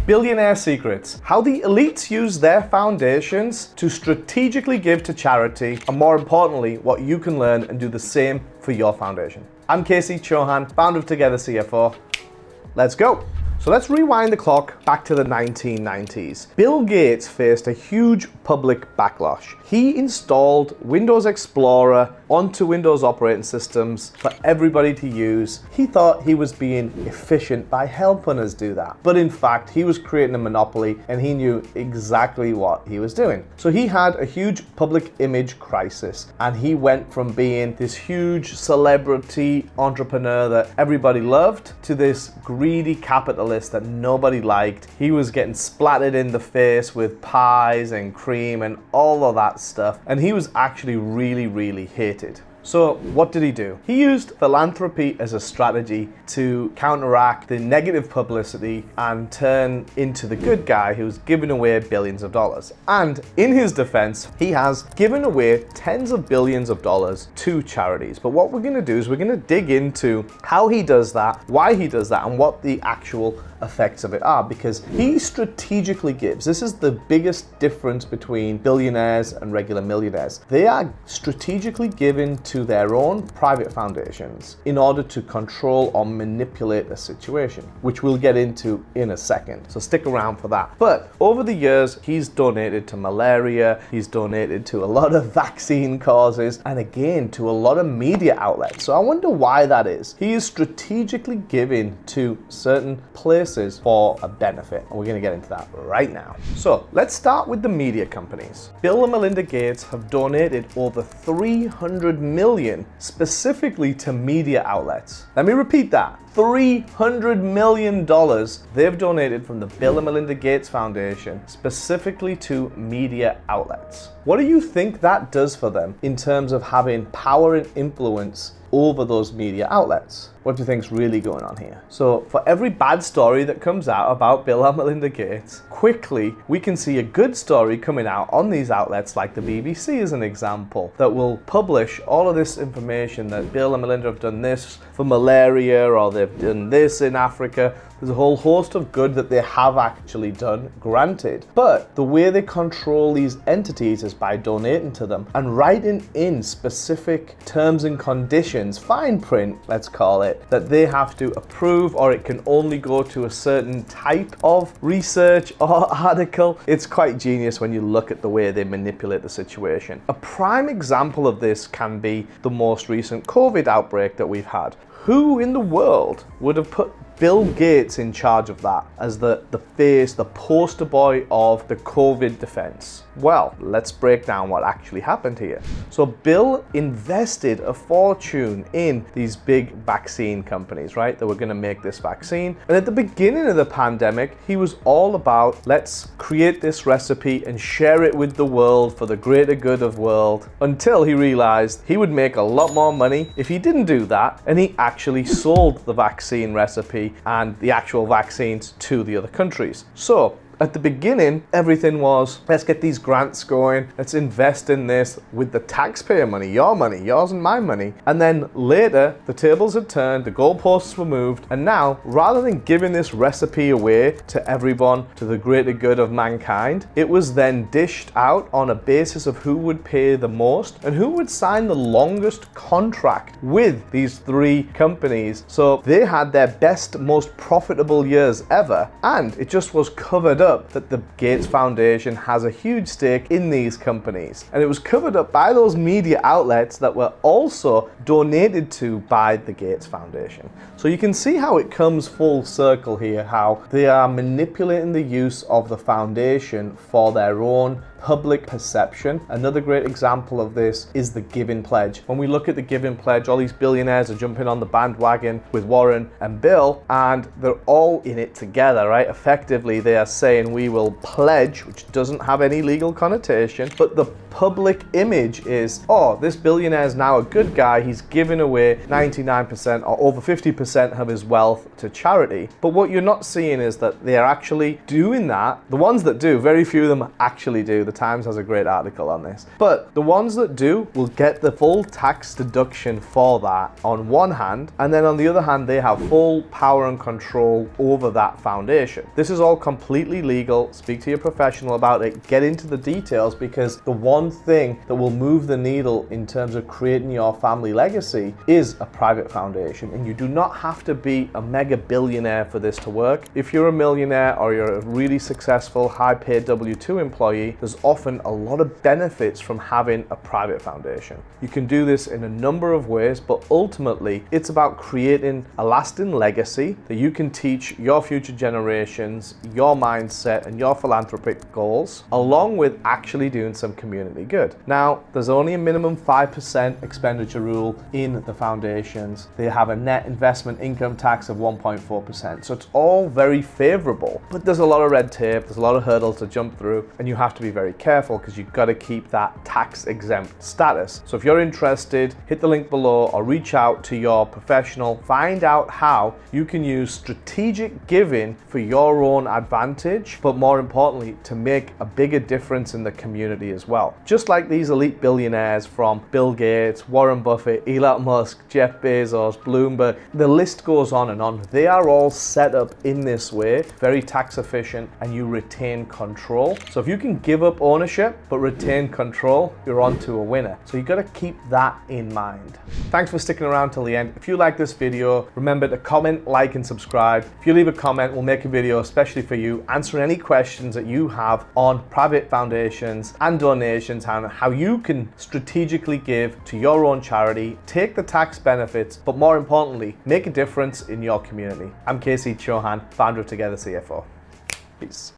Billionaire secrets: how the elites use their foundations to strategically give to charity, and more importantly, what you can learn and do the same for your foundation. I'm Chohan, founder of Together CFO. Let's go. So let's rewind the clock back to the 1990s. Bill Gates faced a huge public backlash. He installed Windows Explorer onto Windows operating systems for everybody to use. He thought he was being efficient by helping us do that. But in fact, he was creating a monopoly and he knew exactly what he was doing. So he had a huge public image crisis and he went from being this huge celebrity entrepreneur that everybody loved to this greedy capitalist that nobody liked. He was getting splattered in the face with pies and cream and all of that stuff, and he was actually really hated. So what did he do? He used philanthropy as a strategy to counteract the negative publicity and turn into the good guy who's giving away billions of dollars. And in his defense, he has given away tens of billions of dollars to charities. But what we're going to do is we're going to dig into how he does that, why he does that, and what the actual effects of it are, because he strategically gives. This is the biggest difference between billionaires and regular millionaires. They are strategically given to their own private foundations in order to control or manipulate a situation, which we'll get into in a second. So stick around for that. But over the years, he's donated to malaria, he's donated to a lot of vaccine causes, and again, to a lot of media outlets. So I wonder why that is. He is strategically giving to certain places for a benefit, and we're going to get into that right now. So let's start with the media companies. Bill and Melinda Gates have donated over $300 million specifically to media outlets. Let me repeat that. $300 million they've donated from the Bill and Melinda Gates Foundation specifically to media outlets. What do you think that does for them in terms of having power and influence over those media outlets? What do you think is really going on here? So for every bad story that comes out about Bill and Melinda Gates, quickly we can see a good story coming out on these outlets like the BBC as an example, that will publish all of this information that Bill and Melinda have done this for malaria, or they've done this in Africa. There's a whole host of good that they have actually done, granted. But the way they control these entities is by donating to them and writing in specific terms and conditions, fine print, let's call it, that they have to approve, or it can only go to a certain type of research or article. It's quite genius when you look at the way they manipulate the situation. A prime example of this can be the most recent COVID outbreak that we've had. Who in the world would have put Bill Gates in charge of that as the face, the poster boy of the COVID defense? Well, let's break down what actually happened here. So Bill invested a fortune in these big vaccine companies, right? That were going to make this vaccine. And at the beginning of the pandemic, he was all about, let's create this recipe and share it with the world for the greater good of the world, until he realized he would make a lot more money if he didn't do that, and he actually sold the vaccine recipe and the actual vaccines to the other countries. So at the beginning, everything was, let's get these grants going, let's invest in this with the taxpayer money, yours and my money. And then later, the tables had turned, the goalposts were moved, and now, rather than giving this recipe away to everyone, to the greater good of mankind, it was then dished out on a basis of who would pay the most and who would sign the longest contract with these three companies. So they had their best, most profitable years ever, and it just was covered up that the Gates Foundation has a huge stake in these companies. And it was covered up by those media outlets that were also donated to by the Gates Foundation. So you can see how it comes full circle here, how they are manipulating the use of the foundation for their own public perception. Another great example of this is the Giving Pledge. When we look at the Giving Pledge, all these billionaires are jumping on the bandwagon with Warren and Bill, and they're all in it together, right? Effectively, they are saying saying we will pledge, which doesn't have any legal connotation, but the public image is, oh, this billionaire is now a good guy, he's giving away 99% or over 50% of his wealth to charity. But what you're not seeing is that they're actually doing that. The ones that do, very few of them actually do. The Times has a great article on this. But the ones that do will get the full tax deduction for that on one hand, and then on the other hand, they have full power and control over that foundation. This is all completely legal. Speak to your professional about it. Get into the details, because the one thing that will move the needle in terms of creating your family legacy is a private foundation, and you do not have to be a mega billionaire for this to work. If you're a millionaire or you're a really successful high-paid W-2 employee, there's often a lot of benefits from having a private foundation. You can do this in a number of ways, but ultimately it's about creating a lasting legacy that you can teach your future generations, your mindset and your philanthropic goals, along with actually doing some community good. Now, there's only a minimum 5% expenditure rule in the foundations. They have a net investment income tax of 1.4%. So it's all very favorable, but there's a lot of red tape, there's a lot of hurdles to jump through, and you have to be very careful because you've got to keep that tax exempt status. So if you're interested, hit the link below or reach out to your professional, find out how you can use strategic giving for your own advantage, but more importantly, to make a bigger difference in the community as well. Just like these elite billionaires from Bill Gates, Warren Buffett, Elon Musk, Jeff Bezos, Bloomberg, the list goes on and on. They are all set up in this way, very tax efficient, and you retain control. So if you can give up ownership but retain control, you're on to a winner. So you've got to keep that in mind. Thanks for sticking around till the end. If you like this video, remember to comment, like, and subscribe. If you leave a comment, we'll make a video especially for you, answering any questions that you have on private foundations and donations, and how you can strategically give to your own charity, take the tax benefits, but more importantly, make a difference in your community. I'm Chohan, founder of Together CFO. Peace.